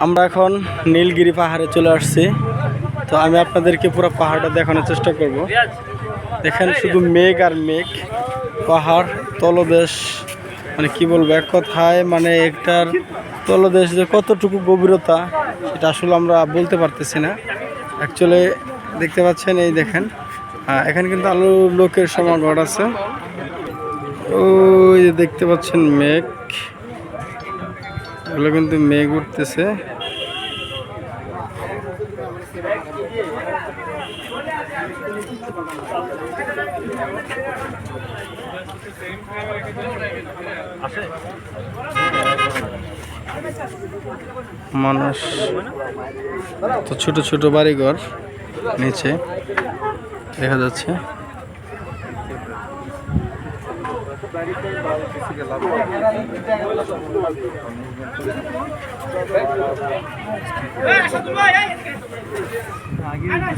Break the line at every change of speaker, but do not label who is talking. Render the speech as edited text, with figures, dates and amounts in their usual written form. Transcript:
আমরা এখন নীলগিরি পাহাড়ে চলে আসছি। তো আমি আপনাদেরকে পুরো পাহাড়টা দেখানোর চেষ্টা করব। দেখেন শুধু মেঘ আর মেঘ, পাহাড় তলদেশ, মানে কি বলবো, এক কথায় মানে একটার তলদেশ যে কতটুকু গভীরতা সেটা আসলে আমরা বলতে পারতেছি না। অ্যাকচুয়ালি দেখতে পাচ্ছেন, এই দেখেন এখানে কিন্তু আলো লোকের সমাগম আছে। ওই যে দেখতে পাচ্ছেন মেঘ, এগুলো কিন্তু মেঘ উঠতেছে। মানুষ তো ছোট ছোট বাড়িঘর নিচে দেখা যাচ্ছে।